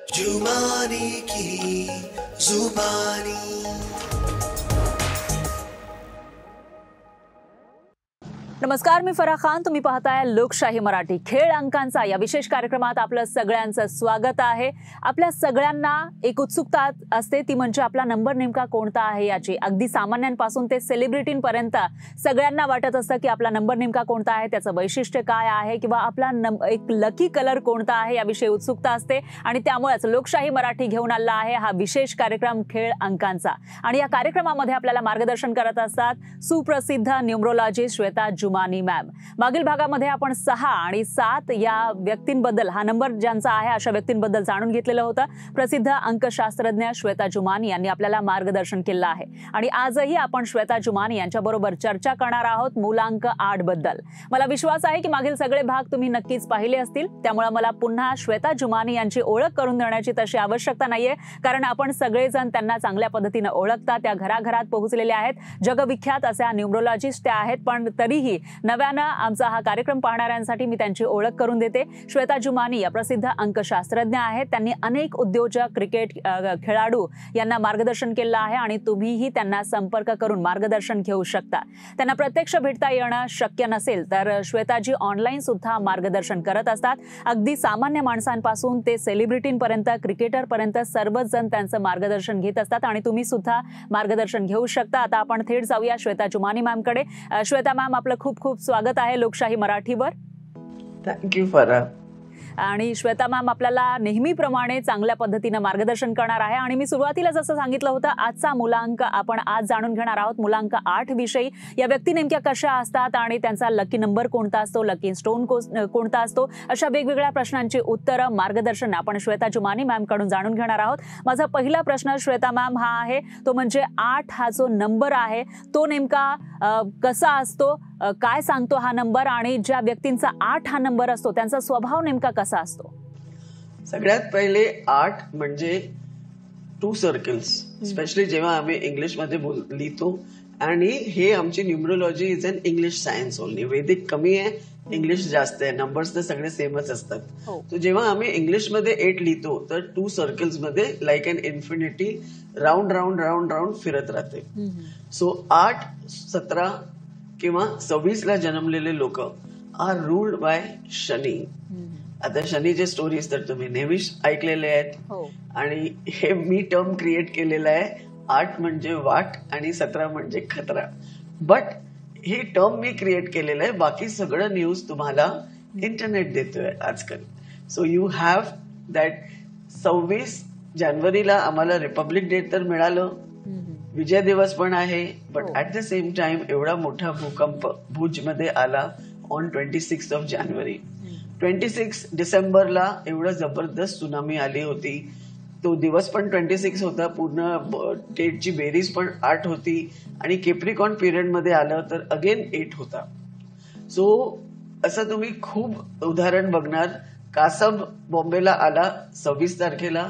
जुमानी की जुबानी। नमस्कार, मी फराह खान. तुम्ही पाहताय लोकशाही मराठी. खेळ अंकांचा या विशेष कार्यक्रमात आपलं सगळ्यांचं स्वागत आहे. आपल्या सगळ्यांना एक उत्सुकता असते, ती म्हणजे आपला नंबर नेमका कोणता आहे याची. अगदी सामान्यांपासून ते सेलिब्रिटींपर्यंत सगळ्यांना वाटत असतं की आपला नंबर नेमका कोणता आहे, त्याचं वैशिष्ट्य काय आहे किंवा आपला एक लकी कलर कोणता आहे याविषयी उत्सुकता असते. आणि त्यामुळेच लोकशाही मराठी घेऊन आला आहे हा विशेष कार्यक्रम खेळ अंकांचा. आणि या कार्यक्रमामध्ये आपल्याला मार्गदर्शन करत असतात सुप्रसिद्ध न्यूमरोलॉजिस्ट श्वेता जुमानी मॅम. मागील भागामध्ये आपण 6 आणि 7 या व्यक्तींबद्दल, हा नंबर ज्यांचा आहे अशा व्यक्तींबद्दल जाणून घेतलेलं होतं. प्रसिद्ध अंकशास्त्रज्ञ श्वेता जुमानी यांनी आपल्याला मार्गदर्शन केलं आहे. आणि आजही आपण श्वेता जुमानी यांच्याबरोबर चर्चा करणार आहोत मूलांक 8 बद्दल. मला विश्वास आहे की मागील सगळे भाग तुम्ही नक्कीच पाहिले असतील, त्यामुळे मला पुन्हा श्वेता जुमानी यांची ओळख करून देण्याची तशी आवश्यकता नाहीये, कारण आपण सगळेजण त्यांना चांगल्या पद्धतीने ओळखता. त्या घराघरात पोहोचलेल्या आहेत, जगविख्यात अशा न्यूमरोलॉजिस्ट त्या आहेत. पण तरीही नव्यानं आमचा हा कार्यक्रम पाहणाऱ्यांसाठी मी त्यांची ओळख करून देते. श्वेता जुमानी या प्रसिद्ध अंकशास्त्रज्ञ आहेत. त्यांनी अनेक उद्योजक, क्रिकेट खेळाडू यांना मार्गदर्शन केलं आहे आणि तुम्हीही त्यांना संपर्क करून मार्गदर्शन घेऊ शकता. त्यांना प्रत्यक्ष भेटता येणं शक्य नसेल तर श्वेताजी ऑनलाईन सुद्धा मार्गदर्शन करत असतात. अगदी सामान्य माणसांपासून ते सेलिब्रिटींपर्यंत, क्रिकेटरपर्यंत सर्वच जण त्यांचं मार्गदर्शन घेत असतात आणि तुम्ही सुद्धा मार्गदर्शन घेऊ शकता. आता आपण थेट जाऊया श्वेता जुमानी मॅमकडे. श्वेता मॅम, आपलं खूप खूप स्वागत आहे लोकशाही मराठीवर. थँक्यू फराह. आणि श्वेता मॅम आपल्याला नेहमीप्रमाणे चांगल्या पद्धतीने मार्गदर्शन करणार आहे. आणि मी सुरुवातीला जसं सांगितलं होतं, आजचा मूलांक आपण आज जाणून घेणार आहोत, मूलांक 8 विषयी. या व्यक्ती नेमक्या कशा असतात आणि त्यांचा लकी नंबर कोणता असतो, लकी स्टोन कोणता असतो, अशा वेगवेगळ्या प्रश्नांची उत्तरं, मार्गदर्शन आपण श्वेता जुमानी मॅम कडून जाणून घेणार आहोत. माझा पहिला प्रश्न श्वेता मॅम हा आहे, तो म्हणजे 8 हा जो नंबर आहे तो नेमका कसा असतो, काय सांगतो हा नंबर, आणि ज्या व्यक्तींचा 8 हा नंबर असतो त्यांचा स्वभाव नेमका कसा असतो? सगळ्यात पहिले 8 म्हणजे 2 सर्कल्स, स्पेशली जेव्हा आम्ही इंग्लिश मध्ये लिहितो. आणि हे आमची numerology is an English science only. वैदिक कमी आहे, इंग्लिश जास्त आहे. नंबर्स तर सगळे सेमच असतात. तर जेव्हा आम्ही इंग्लिश मध्ये 8 लिहितो तर 2 सर्कल्स मध्ये like an infinity round round round round फिरत राहते. सो 8, 17 किंवा 26 ला जन्मलेले लोक आर रूल्ड बाय शनी. आता शनीचे स्टोरीज तर तुम्ही नेहमीच ऐकलेले आहेत. आणि हे मी टर्म क्रिएट केलेलं आहे. 8 म्हणजे वाट आणि 17 म्हणजे खतरा. बट हे टर्म मी क्रिएट केलेलं आहे. बाकी सगळं न्यूज तुम्हाला इंटरनेट देतोय आजकाल. So you have that. 26 जानेवारीला आम्हाला रिपब्लिक डे तर मिळालं, विजय दिवस पण आहे. But at the same time एवढा मोठा भूकंप भुजमध्ये आला ऑन 26 ऑफ जानेवारी. 26 डिसेंबरला एवढं जबरदस्त सुनामी आली होती. तो दिवस पण 26 होता, पूर्ण डेटची बेरीज पण 8 होती. आणि केप्रिकॉन पिरियड मध्ये आलं तर अगेन 8 होता. सो असं तुम्ही खूप उदाहरण बघणार. कासब बॉम्बेला आला 26 तारखेला.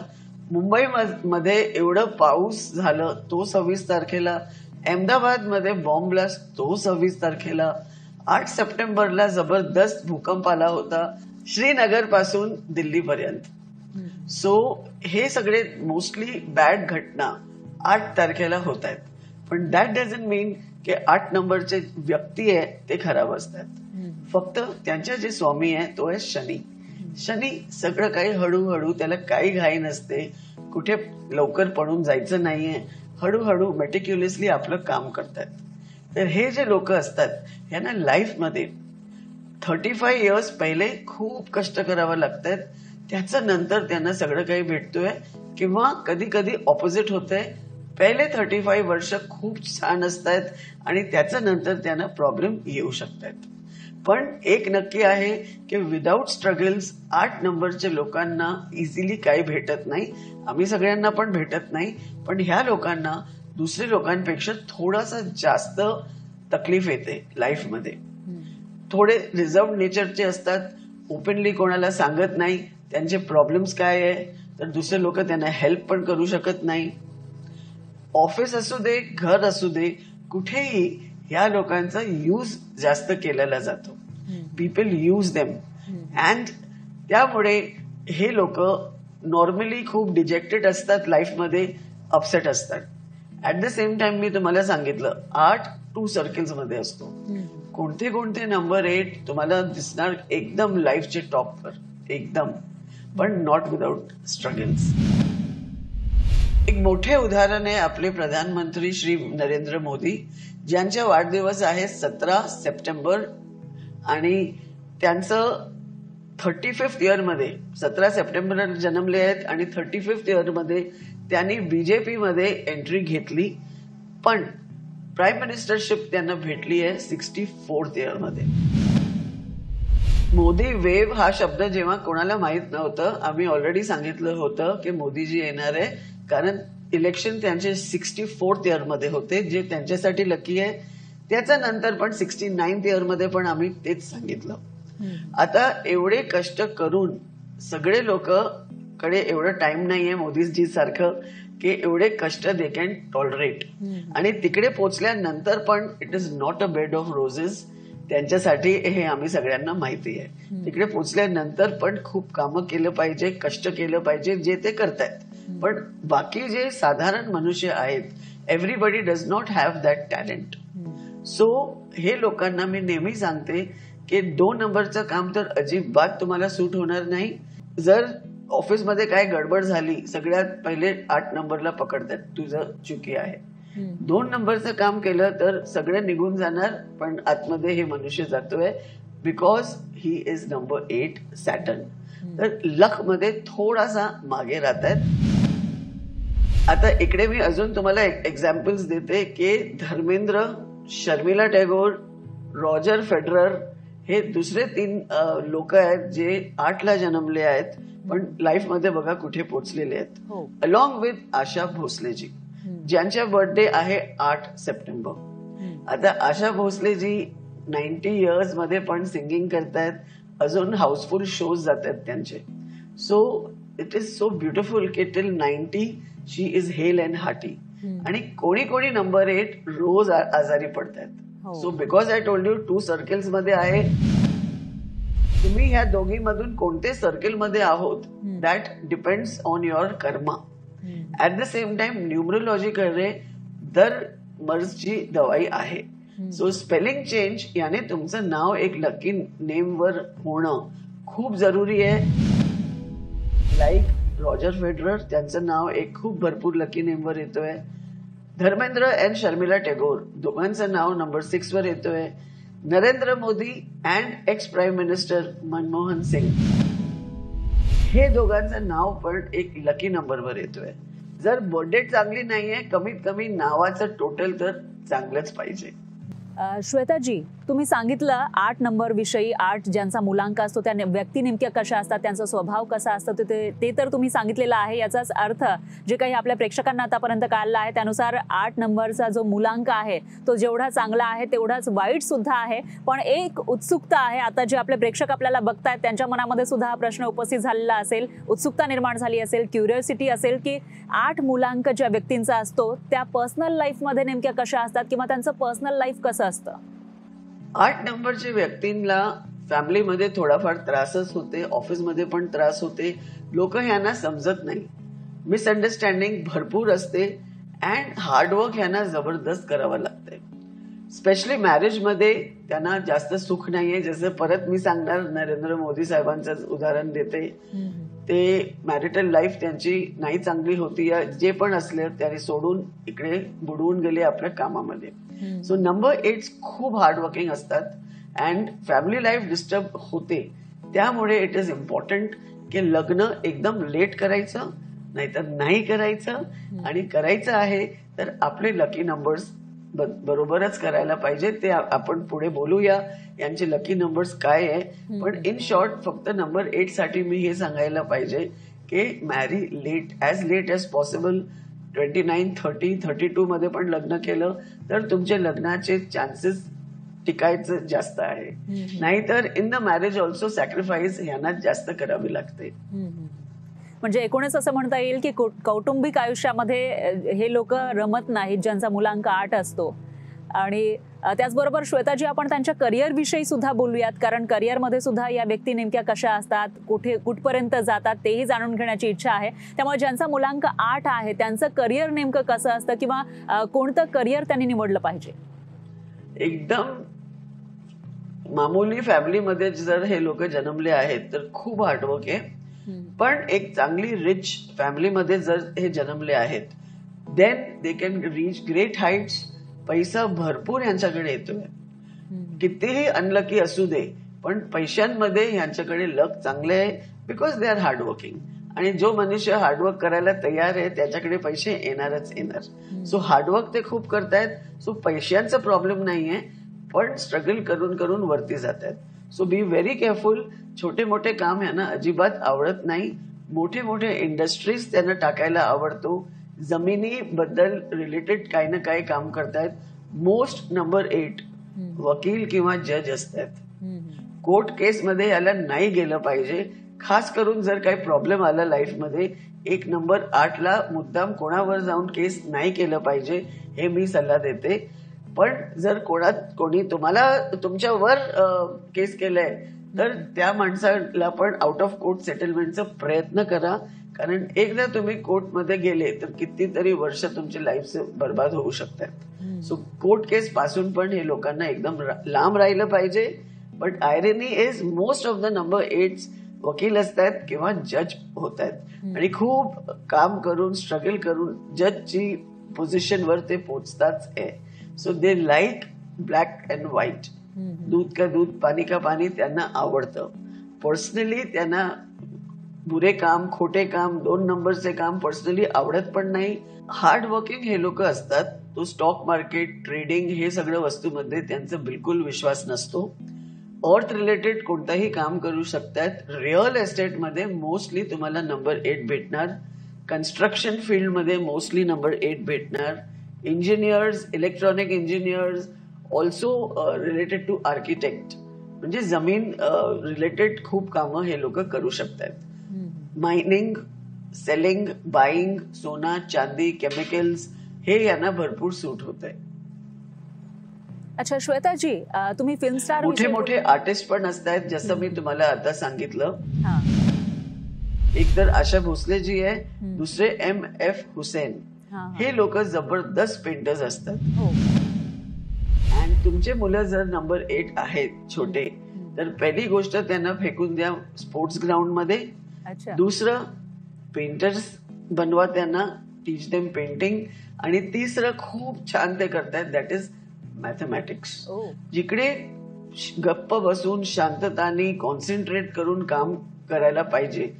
मुंबई मध्ये एवढं पाऊस झालं तो 26 तारखेला. अहमदाबाद मध्ये बॉम्ब ब्लास्ट तो 26 तारखेला. 8 सप्टेंबरला जबरदस्त भूकंप आला होता श्रीनगर पासून दिल्लीपर्यंत. सो हे सगळे मोस्टली बॅड घटना 8 तारखेला होत आहेत. पण दॅट डझंट मीन की 8 नंबरचे व्यक्ती आहे ते खराब असतात. फक्त त्यांच्या जे स्वामी आहे तो आहे शनी. शनी सगळं काही हळूहळू, त्याला काही घाई नसते, कुठे लवकर पडून जायचं नाहीये, हळूहळू मेटिक्युलसली आपलं काम करतात. तर हे जे लोक असतात यांना लाईफमध्ये 35 इयर्स पहिले खूप कष्ट करावं लागतात. त्याचं नंतर त्यांना सगळं काही भेटतोय. किंवा कधी कधी ऑपोजिट होतंय, पहिले 35 वर्ष खूप छान असतात आणि त्याचं नंतर त्यांना प्रॉब्लेम येऊ शकतात. पण एक नक्की आहे की विदाऊट स्ट्रगल्स 8 नंबरच्या लोकांना इझिली काही भेटत नाही. आम्ही सगळ्यांना पण भेटत नाही, पण ह्या लोकांना दुसऱ्या लोकांपेक्षा थोडासा जास्त तकलीफ येते लाईफमध्ये. थोडे रिझर्व नेचरचे असतात, ओपनली कोणाला सांगत नाही त्यांचे प्रॉब्लेम्स काय आहे, तर दुसरे लोक त्यांना हेल्प पण करू शकत नाही. ऑफिस असू दे, घर असू दे, कुठेही या लोकांचा यूज जास्त केलेला जातो. People use them. अँड त्यामुळे हे लोक नॉर्मली खूप डिजेक्टेड असतात लाईफमध्ये, अपसेट असतात. ऍट द सेम टाइम मी तुम्हाला सांगितलं 8 2 सर्कल्स मध्ये असतो. कोणते कोणते नंबर 8 तुम्हाला दिसणार एकदम लाईफचे टॉपवर, एकदम, पण नॉट विदाउट स्ट्रगल्स. एक मोठे उदाहरण आहे आपले प्रधानमंत्री श्री नरेंद्र मोदी, ज्यांचा वाढदिवस आहे 17 सप्टेंबर आणि त्यांचं 35th इयर मध्ये 17 सप्टेंबरला जन्मले आहेत आणि 35th इयर मध्ये त्यांनी बीजेपी मध्ये एंट्री घेतली, पण प्राईम मिनिस्टरशिप त्यांना भेटली आहे 64th इयर मध्ये. मोदी वेव्ह हा शब्द जेव्हा कोणाला माहित नव्हतं, आम्ही ऑलरेडी सांगितलं होतं की मोदीजी येणार आहे, कारण इलेक्शन त्यांचे 64th इयर मध्ये होते, जे त्यांच्यासाठी लकी आहे. त्याच्या नंतर पण 69th इयर मध्ये पण आम्ही तेच सांगितलं. आता एवढे कष्ट करून सगळे लोक कडे एवढं टाइम नाहीये मोदीजी सारखं की एवढे कष्ट दे कॅन टॉलरेट, आणि तिकडे पोचल्यानंतर पण it is not a bed of roses त्यांच्यासाठी, हे आम्ही सगळ्यांना माहिती आहे. तिकडे पोचल्यानंतर पण खूप कामं केलं पाहिजे, कष्ट केलं पाहिजे, जे ते करतायत. पण बाकी जे साधारण मनुष्य आहेत, everybody does not have that talent. So हे लोकांना मी नेहमी सांगते की 2 नंबरचं काम तर अजिबात तुम्हाला सूट होणार नाही. जर ऑफिसमध्ये काय गडबड झाली, सगळ्यात पहिले 8 नंबरला पकडतात, तुझं चुकी आहे. 2 नंबरचं काम केलं तर सगळे निघून जाणार, पण आतमध्ये हे मनुष्य जातोय because he is number 8 Saturn. तर लक मध्ये थोडासा मागे राहतात. आता इकडे मी अजून तुम्हाला एक्झाम्पल्स देते की धर्मेंद्र, शर्मिला टॅगोर, रॉजर फेडरर हे दुसरे 3 लोक आहेत जे 8ला जन्मले आहेत, पण लाईफ मध्ये बघा कुठे पोहोचलेले आहेत. अलॉंग विथ आशा भोसलेजी, ज्यांचा बर्थडे आहे 8 सप्टेंबर. आता आशा भोसलेजी 90 इयर्स मध्ये पण सिंगिंग करतायत, अजून हाऊसफुल शोज जात आहेत त्यांचे. So it is so beautiful की till 90 she is hale and hearty. आणि कोणी कोणी नंबर 8 रोज आजारी पडतायत. So because I told you 2 circles मध्ये आहे. तुम्ही ह्या दोघीमधून कोणते सर्कल मध्ये आहोत, that depends on your karma. At the same time न्यूमरोलॉजीकडे दर मर्जची दवाई आहे. सो स्पेलिंग चेंज याने तुमचं नाव एक लकी नेम वर होणं खूप जरुरी आहे. लाईक रॉजर फेडरर, त्यांचं नाव एक खूप भरपूर लकी नेम वर येतोय. धर्मेंद्र अँड शर्मिला टॅगोर दोघांचं नाव नंबर 6 वर येतोय. Narendra Modi and ex prime minister Manmohan Singh, हे दोघांचं नाव पण एक लकी नंबरवर येतोय. जर बर्थडे चांगली नाहीये, कमीत कमी नावाचं टोटल तर चांगलंच पाहिजे. श्वेताजी, तुम्ही सांगितलं 8 नंबर विषयी, 8 ज्यांचा मुलांक असतो त्या व्यक्ती नेमक्या कशा असतात, त्यांचा स्वभाव कसा असतो ते तर तुम्ही सांगितलेलं आहे. याचाच अर्थ जे काही आपल्या प्रेक्षकांना आतापर्यंत कळलं आहे त्यानुसार 8 नंबरचा जो मुलांक आहे तो जेवढा चांगला आहे तेवढाच वाईट सुद्धा आहे. पण एक उत्सुकता आहे, आता जे आपले प्रेक्षक आपल्याला बघतायत त्यांच्या मनामध्ये सुद्धा हा प्रश्न उपस्थित झालेला असेल, उत्सुकता निर्माण झाली असेल, क्युरिओसिटी असेल की 8 मुलांक ज्या व्यक्तींचा असतो त्या पर्सनल लाईफमध्ये नेमक्या कशा असतात किंवा त्यांचं पर्सनल लाईफ कसं असतं. 8 नंबरच्या व्यक्तींना फॅमिलीमध्ये थोडाफार त्रासच होते, ऑफिसमध्ये पण त्रास होते. लोक ह्यांना समजत नाही, मिसअंडरस्टँडिंग भरपूर असते अँड हार्डवर्क ह्यांना जबरदस्त करावं लागतंय. स्पेशली मॅरेजमध्ये त्यांना जास्त सुख नाहीये. जसं परत मी सांगणार, नरेंद्र मोदी साहेबांचं उदाहरण देते. ते मॅरिटल लाईफ त्यांची नाही चांगली होती, जे पण असले त्याने सोडून इकडे बुडवून गेले आपल्या कामामध्ये. सो नंबर 8 खूप हार्डवर्किंग असतात अँड फॅमिली लाईफ डिस्टर्ब होते. त्यामुळे इट इज इम्पॉर्टंट की लग्न एकदम लेट करायचं, नाहीतर नाही करायचं, आणि करायचं आहे तर आपले लकी नंबर्स बरोबरच करायला पाहिजे. ते आपण पुढे बोलूया यांचे लकी नंबर्स काय आहे. पण इन शॉर्ट फक्त नंबर 8 साठी मी हे सांगायला पाहिजे की marry late, as late as possible. 29, 30, 32 मध्ये पण लग्न केलं तर तुमचे लग्नाचे चान्सेस टिकायचं जास्त आहे. नाहीतर in the marriage also sacrifice यांना जास्त करावी लागते. म्हणजे एकूणच असं म्हणता येईल की कौटुंबिक आयुष्यामध्ये हे लोक रमत नाहीत ज्यांचा मुलांक 8 असतो. आणि त्याचबरोबर श्वेताजी आपण त्यांच्या करिअर विषयी सुद्धा बोलूयात, कारण करिअरमध्ये सुद्धा या व्यक्ती नेमक्या कशा असतात, कुठपर्यंत जातात तेही जाणून घेण्याची इच्छा आहे. त्यामुळे ज्यांचा मुलांक 8 आहे त्यांचं करिअर नेमकं कसं असतं किंवा कोणतं करिअर त्यांनी निवडलं पाहिजे? एकदम मामूली फॅमिलीमध्ये जर हे लोक जन्मले आहेत तर खूप हार्डवर्क आहे. पण एक चांगली रिच फॅमिलीमध्ये जर हे जन्मले आहेत then they can reach great heights. पैसा भरपूर यांच्याकडे येतोय. कितीही अनलकी असू दे पण पैशांमध्ये यांच्याकडे लक चांगले आहे बिकॉज दे आर हार्डवर्किंग. आणि जो मनुष्य हार्डवर्क करायला तयार आहे त्याच्याकडे पैसे येणारच येणार. सो हार्डवर्क ते खूप करतायत. सो पैशांचा प्रॉब्लेम नाहीये पण स्ट्रगल करून करून वरती जात आहेत. So be very careful. छोटे मोठे काम यांना अजिबात आवडत नाही. मोठे मोठे इंडस्ट्रीज त्यांना टाकायला आवडतो. जमिनीबद्दल रिलेटेड काही ना काही काम करतायत. मोस्ट नंबर 8 वकील किंवा जज असतात. कोर्ट केसमध्ये याला नाही गेलं पाहिजे. खास करून जर काही प्रॉब्लेम आला लाईफमध्ये 1 नंबर 8ला मुद्दाम कोणावर जाऊन केस नाही केलं पाहिजे हे मी सल्ला देते. पण जर कोणी तुम्हाला तुमच्यावर केस केलंय तर त्या माणसाला पण आउट ऑफ कोर्ट सेटलमेंटचा प्रयत्न करा. कारण एकदा तुम्ही कोर्टमध्ये गेले तर कितीतरी वर्ष तुमची लाईफ बर्बाद होऊ शकतात. सो कोर्ट केस पासून पण हे लोकांना एकदम लांब राहिलं पाहिजे. बट आयरनी is most of the number 8 वकील असतात किंवा जज होत आहेत आणि खूप काम करून स्ट्रगल करून जजची पोझिशनवर ते पोचताच आहे. So they like black and white. दूध का दूध पाणी का पाणी त्यांना आवडतं. पर्सनली त्यांना बुरे काम खोटे काम 2 नंबरचे काम पर्सनली आवडत पण नाही. हार्ड वर्किंग हे लोक असतात. तो स्टॉक मार्केट ट्रेडिंग हे सगळं वस्तूमध्ये त्यांचा बिलकुल विश्वास नसतो. अर्थ रिलेटेड कोणताही काम करू शकतात. रिअल एस्टेटमध्ये मोस्टली तुम्हाला नंबर 8 भेटणार. कन्स्ट्रक्शन फील्डमध्ये मोस्टली नंबर 8 भेटणार. Engineers electronic engineers also related to architect म्हणजे जमीन रिलेटेड खूप कामं हे लोक करू शकतात. मायनिंग सेलिंग बाईंग सोना चांदी केमिकल्स हे यांना भरपूर सूट होत आहे. अच्छा श्वेताजी, तुम्ही फिल्म स्टार मोठे मोठे आर्टिस्ट पण असतात जसं मी तुम्हाला आता सांगितलं. एक तर आशा भोसले जी आहे, दुसरे MF हुसेन. हे लोक जबरदस्त पेंटर्स असतात. आणि तुमचे मुलं जर नंबर 8 आहेत छोटे तर पहिली गोष्ट त्यांना फेकून द्या स्पोर्ट्स ग्राउंड मध्ये. दुसरं पेंटर्स बनवा त्यांना, टीच देम पेंटिंग. आणि तिसरं खूप छान ते करतायत दॅट इज मॅथमॅटिक्स. जिकडे गप्प बसून शांतताने कॉन्सन्ट्रेट करून काम करायला पाहिजे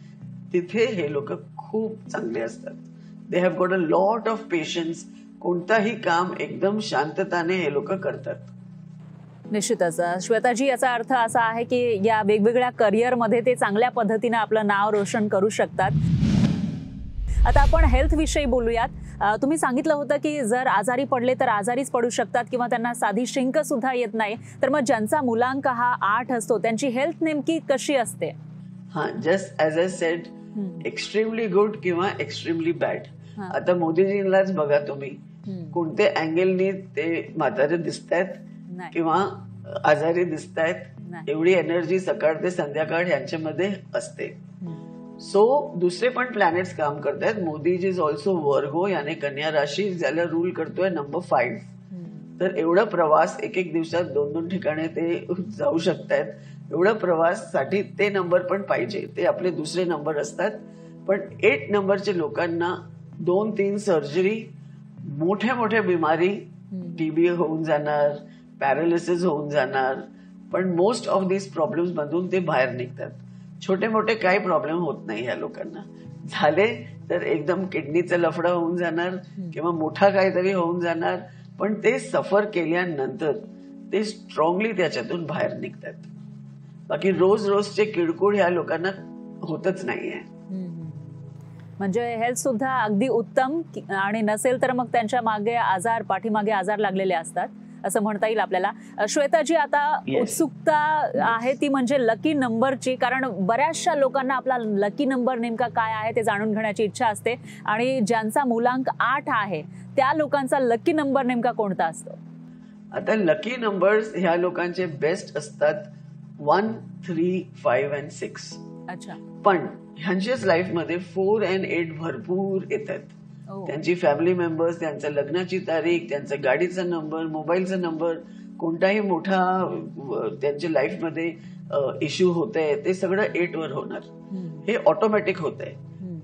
तिथे हे लोक खूप चांगले असतात. They have got a lot of patience. कोणताही काम एकदम शांतताने हे लोक करतात. निश्चितच श्वेताजी, याचा अर्थ असा आहे की या वेगवेगळ्या करिअरमध्ये ते चांगल्या पद्धतीने आपलं नाव रोशन करू शकतात. आता आपण हेल्थ विषयी बोलूयात. तुम्ही सांगितलं होतं की जर आजारी पडले तर आजारीच पडू शकतात किंवा त्यांना साधी शिंक सुद्धा येत नाही. तर मग ज्यांचा मुलांक हा 8 असतो त्यांची हेल्थ नेमकी कशी असते? Just as I said, extremely good किंवा एक्स्ट्रीमली बॅड. आता मोदीजींनाच बघा तुम्ही, कोणत्या अँगलनी ते म्हातारे दिसतायत किंवा आजारी दिसतायत. एवढी एनर्जी सकाळ ते संध्याकाळ यांच्यामध्ये असते. सो दुसरे पण प्लॅनेट्स काम करतायत. मोदीजी इज ऑल्सो वर्गो, याने कन्या राशी ज्याला रूल करतोय नंबर 5. तर एवढा प्रवास एक दिवसात 2 ठिकाणी ते जाऊ शकतायत. एवढा प्रवास साठी ते नंबर पण पाहिजे. ते आपले दुसरे नंबर असतात. पण 8 नंबरच्या लोकांना 2-3 सर्जरी, मोठ्या मोठ्या बिमारी, TB होऊन जाणार, पॅरालिसिस होऊन जाणार. पण मोस्ट ऑफ दिस प्रॉब्लेम्स मधून ते बाहेर निघतात. छोटे मोठे काही प्रॉब्लेम होत नाही ह्या लोकांना. झाले तर एकदम किडनीचा लफडा होऊन जाणार किंवा मोठा काहीतरी होऊन जाणार. पण ते सफर केल्यानंतर ते स्ट्रॉंगली त्याच्यातून बाहेर निघतात. बाकी रोज रोजचे किरकोळ ह्या लोकांना होतच नाहीये. म्हणजे हेल्थ सुद्धा अगदी उत्तम, आणि नसेल तर मग त्यांच्या मागे आजार, पाठीमागे आजार लागलेले असतात असं म्हणता येईल आपल्याला. श्वेताजी, आता उत्सुकता आहे ती म्हणजे लकी नंबरची, कारण बऱ्याचशा लोकांना आपला लकी नंबर नेमका काय आहे ते जाणून घेण्याची इच्छा असते. आणि ज्यांचा मुलांक 8 आहे त्या लोकांचा लकी नंबर नेमका कोणता असतो? आता लकी नंबर्स ह्या लोकांचे बेस्ट असतात 1, 3, 5 and 6. अच्छा. पण ह्यांच्याच लाईफमध्ये 4 and 8 भरपूर येतात. ओ. त्यांची फॅमिली मेंबर्स, त्यांचं लग्नाची तारीख, त्यांचा गाडीचा नंबर, मोबाईलचा नंबर, कोणताही मोठा त्यांच्या लाईफमध्ये इश्यू होत आहे ते सगळं 8 वर होणार. हे ऑटोमॅटिक होत आहे.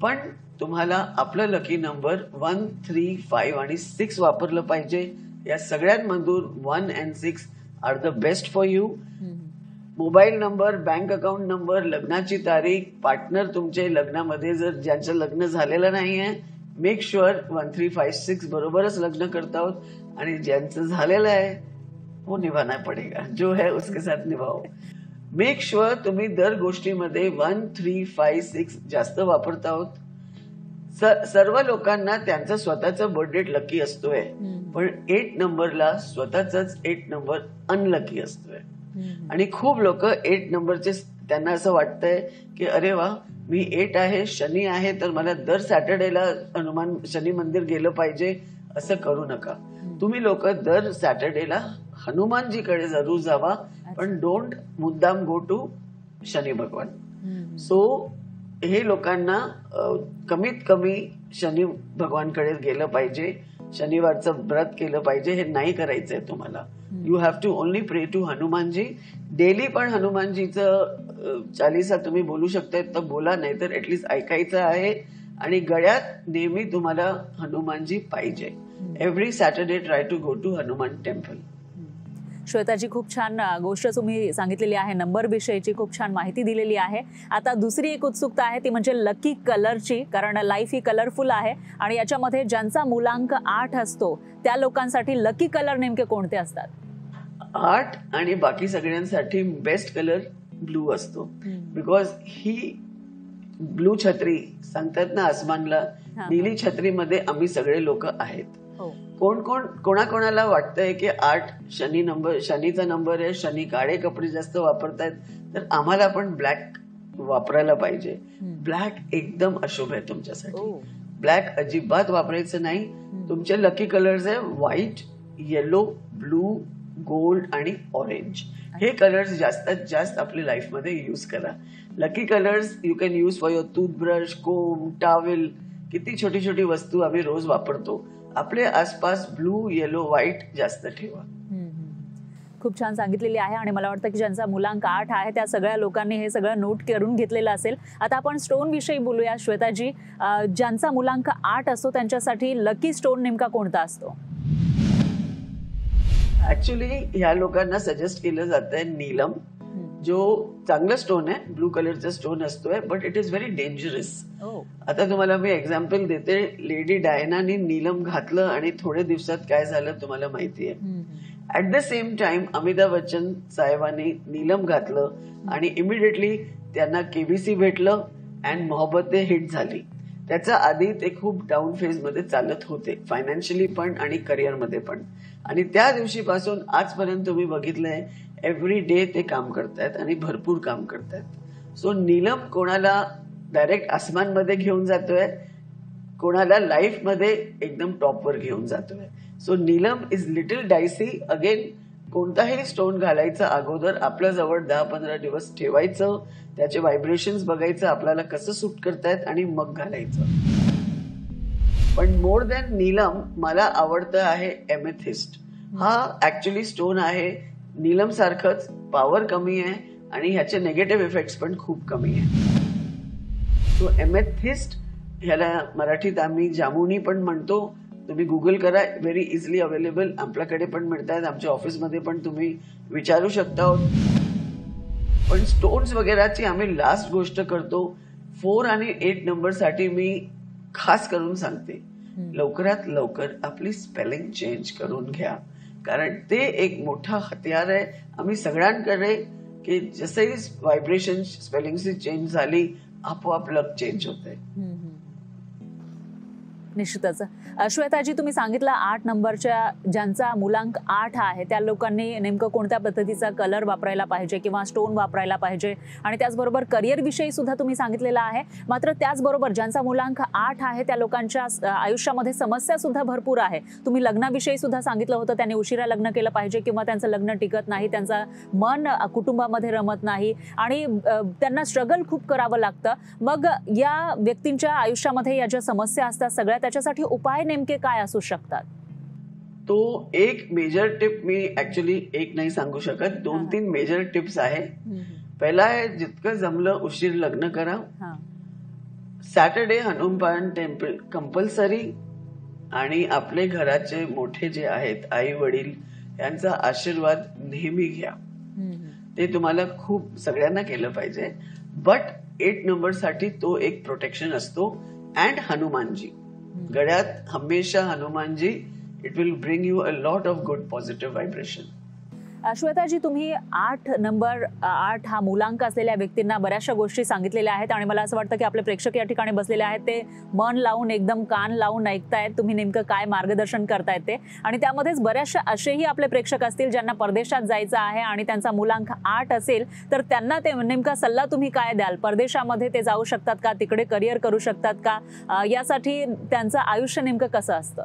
पण तुम्हाला आपलं लकी नंबर 1, 3, 5 आणि 6 वापरलं पाहिजे. या सगळ्यांमधून 1 and 6 are the best for you. Mobile number, bank account number, लग्नाची तारीख, पार्टनर तुमचे लग्नामध्ये जर ज्यांचं लग्न झालेलं नाहीये, मेक शुअर 1, 3, 5, 6 बरोबरच लग्न करता आहोत. आणि ज्यांचं झालेलं आहे वो निभाना पडेगा, जो है उसके साथ निभाओ. मेक शुअर तुम्ही दर गोष्टीमध्ये 1, 3, 5, 6 जास्त वापरता आहोत. सर्व लोकांना त्यांचा स्वतःचा बर्थडे लकी असतोय, पण 8 नंबरला स्वतःचाच 8 नंबर अनलकी असतोय. आणि खूप लोक 8 नंबरचे त्यांना असं वाटतंय की अरे वा, मी 8 आहे, शनी आहे, तर मला दर सॅटर्डेला हनुमान शनी मंदिर गेलं पाहिजे. असं करू नका. तुम्ही लोक दर सॅटर्डेला हनुमानजीकडे जरूर जावा, पण डोंट मुद्दाम गो टू शनी भगवान. सो हे लोकांना कमीत कमी शनी भगवानकडे गेलं पाहिजे, शनिवारचं व्रत केलं पाहिजे. हे नाही करायचंय तुम्हाला. यू हॅव टू ओनली प्रे टू हनुमानजी. डेली पण हनुमानजीचं चालीसा तुम्ही बोलू शकताय तर बोला, नाही तर ऍटलीस्ट ऐकायचं आहे. आणि गळ्यात नेहमी तुम्हाला हनुमानजी पाहिजे. Every Saturday try to go to Hanuman temple. Shwetaji, खूप छान गोष्ट तुम्ही सांगितलेली आहे. नंबर विषयीची खूप छान माहिती दिलेली आहे. आता दुसरी एक उत्सुकता आहे ती म्हणजे लकी कलरची, कारण लाईफ ही कलरफुल आहे आणि याच्यामध्ये ज्यांचा मूलांक 8 असतो त्या लोकांसाठी लकी कलर नेमके कोणते असतात? 8 आणि बाकी सगळ्यांसाठी बेस्ट कलर ब्लू असतो. बिकॉज ही ब्लू छत्री सांगतात ना आसमानला, नीली छत्रीमध्ये आम्ही सगळे लोक आहेत. कोणाकोणाला वाटतंय की 8 शनीचा नंबर आहे, शनी काळे कपडे जास्त वापरतायत, तर आम्हाला पण ब्लॅक वापरायला पाहिजे. ब्लॅक एकदम अशुभ आहे तुमच्यासाठी. ब्लॅक अजिबात वापरायचं नाही. तुमचे लकी कलर्स आहे व्हाईट, येलो, ब्लू, गोल्ड आणि ऑरेंज. हे कलर्स जास्तीत जास्त आपल्या लाईफमध्ये यूज करा. Lucky colours you can use for your toothbrush, comb, towel. किती छोटी छोटी वस्तू आम्ही रोज वापरतो. आपले आसपास ब्लू, येलो, व्हाईट जास्त ठेवा. खूप छान सांगितलेली आहे आणि मला वाटतं की ज्यांचा मूलांक 8 आहे त्या सगळ्या लोकांनी हे सगळं नोट करून घेतलेलं असेल. आता आपण स्टोन विषयी बोलूया. श्वेताजी, ज्यांचा मूलांक 8 असतो त्यांच्यासाठी लकी स्टोन नेमका कोणता असतो? ऍक्च्युली ह्या लोकांना सजेस्ट केलं जातंय नीलम, जो चांगला स्टोन आहे, ब्लू कलरचा स्टोन असतोय, but it is very dangerous. आता तुम्हाला मी एक्झाम्पल देते. लेडी डायनाने नीलम घातलं आणि थोड्या दिवसात काय झालं तुम्हाला माहिती आहे. At the same time Amitabh Bachchan साहेबांनी नीलम घातलं आणि इमिडिएटली त्यांना केबीसी भेटलं अँड मोहब्बत हिट झाली. त्याच्या आधी ते खूप डाऊन फेज मध्ये चालत होते, फायनान्शियली पण आणि करिअरमध्ये पण. आणि त्या दिवशीपासून आजपर्यंत तुम्ही बघितलंय एव्हरी डे ते काम करतायत आणि भरपूर काम करतायत. सो नीलम कोणाला डायरेक्ट आसमानमध्ये घेऊन जातोय, कोणाला लाईफमध्ये एकदम टॉपवर घेऊन जातोय. So Neelam is little Dicey. Again, कोणताही स्टोन घालायचं अगोदर आपल्या जवळ 10-15 दिवस ठेवायचं, त्याचे व्हायब्रेशन्स बघायचं, आपल्याला कसं सूट करतायत आणि मग घालायचं. पण मोर दॅन नीलम मला आवडतं आहे एमेथिस्ट. हा ऍक्च्युली स्टोन आहे नीलम सारखंच, पॉवर कमी आहे आणि ह्याचे निगेटिव्ह इफेक्ट्स पण खूप कमी आहे. सो एमेथिस्ट ह्याला मराठीत आम्ही जामुनी पण म्हणतो. तुम्ही गुगल करा, व्हेरी इझिली अवेलेबल. आपल्याकडे पण मिळतात, आमच्या ऑफिसमध्ये पण तुम्ही विचारू शकता. पण स्टोन्स वगैरेची आम्ही लास्ट गोष्ट करतो. 4 आणि 8 नंबर साठी मी खास करून सांगते, लवकरात लवकर आपली स्पेलिंग चेंज करून घ्या, कारण ते एक मोठा हत्यार आहे आम्ही सगळ्यांकडे. की जसंही व्हायब्रेशन स्पेलिंगची चेंज झाली, आपोआप लक चेंज होते. निश्चितच. श्वेताजी, तुम्ही सांगितलं 8 नंबरच्या ज्यांचा मुलांक 8 आहे त्या लोकांनी नेमकं कोणत्या पद्धतीचा कलर वापरायला पाहिजे किंवा स्टोन वापरायला पाहिजे आणि त्याचबरोबर करिअर विषयी सुद्धा तुम्ही सांगितलेलं आहे. मात्र त्याचबरोबर ज्यांचा मुलांक 8 आहे त्या लोकांच्या आयुष्यामध्ये समस्या सुद्धा भरपूर आहे. तुम्ही लग्नाविषयी सुद्धा सांगितलं होतं, त्यांनी उशिरा लग्न केलं पाहिजे किंवा त्यांचं लग्न टिकत नाही, त्यांचं मन कुटुंबामध्ये रमत नाही आणि त्यांना स्ट्रगल खूप करावं लागतं. मग या व्यक्तींच्या आयुष्यामध्ये या ज्या समस्या असतात सगळ्या, त्याच्यासाठी उपाय नेमके काय असू शकतात? तो एक मेजर टिप मी ऍक्च्युली एक नाही सांगू शकत, 2-3 मेजर टिप्स आहे. पहिला आहे, जितकं जमलं उशीर लग्न करा. Saturday Hanuman temple compulsory. आणि आपले घराचे मोठे जे आहेत, आई वडील, यांचा आशीर्वाद नेहमी घ्या. ते तुम्हाला खूप सगळ्यांना केलं पाहिजे. बट 8 नंबर साठी तो एक प्रोटेक्शन असतो. अँड हनुमानजी गळ्यात हमेशा Hanumanji, it will bring you a lot of good positive vibration. Shwetaji, तुम्ही 8 नंबर 8 हा मुलांक असलेल्या व्यक्तींना बऱ्याचशा गोष्टी सांगितलेल्या आहेत आणि मला असं वाटतं की आपले प्रेक्षक या ठिकाणी बसलेले आहेत, ते मन लावून एकदम कान लावून ऐकतायत तुम्ही नेमकं काय मार्गदर्शन करतायत ते. आणि त्यामध्येच बऱ्याचशा असेही आपले प्रेक्षक असतील ज्यांना परदेशात जायचं आहे आणि त्यांचा मुलांक 8 असेल, तर त्यांना ते नेमका सल्ला तुम्ही काय द्याल? परदेशामध्ये ते जाऊ शकतात का? तिकडे करिअर करू शकतात का? यासाठी त्यांचं आयुष्य नेमकं कसं असतं?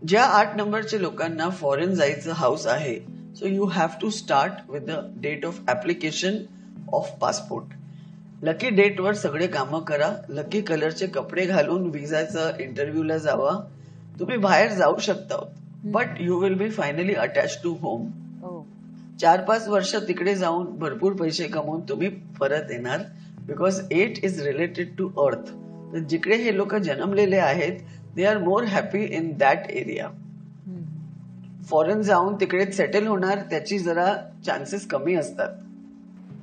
ज्या 8 नंबरच्या लोकांना फॉरेन जायचं हाऊस आहे, so you have to start with the date of application of passport. Lucky date वर सगळे कामं करा. लकी कलरचे कपडे घालून विजाचं इंटरव्ह्यूला जावा. तुम्ही बाहेर जाऊ शकता, but you will be finally attach to home. 4-5 वर्ष तिकडे जाऊन भरपूर पैसे कमवून तुम्ही परत येणार. Because 8 is related to earth. जिकडे हे लोक जन्मलेले आहेत, they are more happy in that area. Foreign जाऊन तिकडे सेटल होणार त्याची जरा चान्सेस कमी असतात.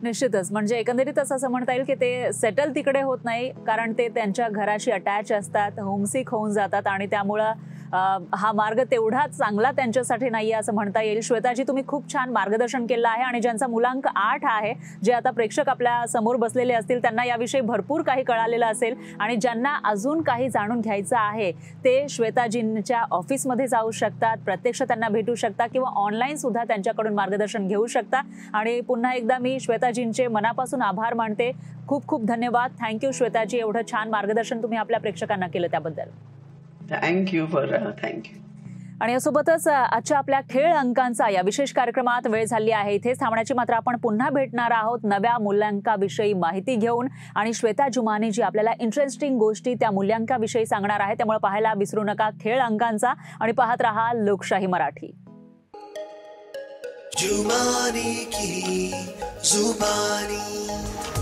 निश्चितच. म्हणजे एकंदरीत असं म्हणता येईल की ते सेटल तिकडे होत नाही, कारण ते त्यांच्या घराशी अटॅच असतात, होमसिक होऊन जातात आणि त्यामुळं हा मार्ग तेवढा चांगला त्यांच्यासाठी नाहीये असं म्हणता येईल. श्वेताजी, तुम्ही खूप छान मार्गदर्शन केलं आहे आणि ज्यांचा मुलांक 8 आहे, जे आता प्रेक्षक आपल्या समोर बसलेले असतील, त्यांना याविषयी भरपूर काही कळालेलं असेल आणि ज्यांना अजून काही जाणून घ्यायचं आहे ते श्वेताजींच्या ऑफिसमध्ये जाऊ शकतात, प्रत्यक्ष त्यांना भेटू शकता किंवा ऑनलाईन सुद्धा त्यांच्याकडून मार्गदर्शन घेऊ शकता. आणि पुन्हा एकदा मी श्वेताजींचे मनापासून आभार मानते. खूप खूप धन्यवाद. थँक्यू श्वेताजी, एवढं छान मार्गदर्शन तुम्ही आपल्या प्रेक्षकांना केलं त्याबद्दल. Thank you thank you. आणि यासोबतच आजच्या आपल्या खेळ अंकांचा या विशेष कार्यक्रमात वेळ झाली आहे इथेच थांबण्याची. मात्र आपण पुन्हा भेटणार आहोत नव्या मूल्यांकाविषयी माहिती घेऊन आणि श्वेता जुमानी जी आपल्याला इंटरेस्टिंग गोष्टी त्या मूल्यांकाविषयी सांगणार आहे. त्यामुळे पाहायला विसरू नका खेळ अंकांचा आणि पाहत रहा लोकशाही मराठी. जुमानी की जुबानी.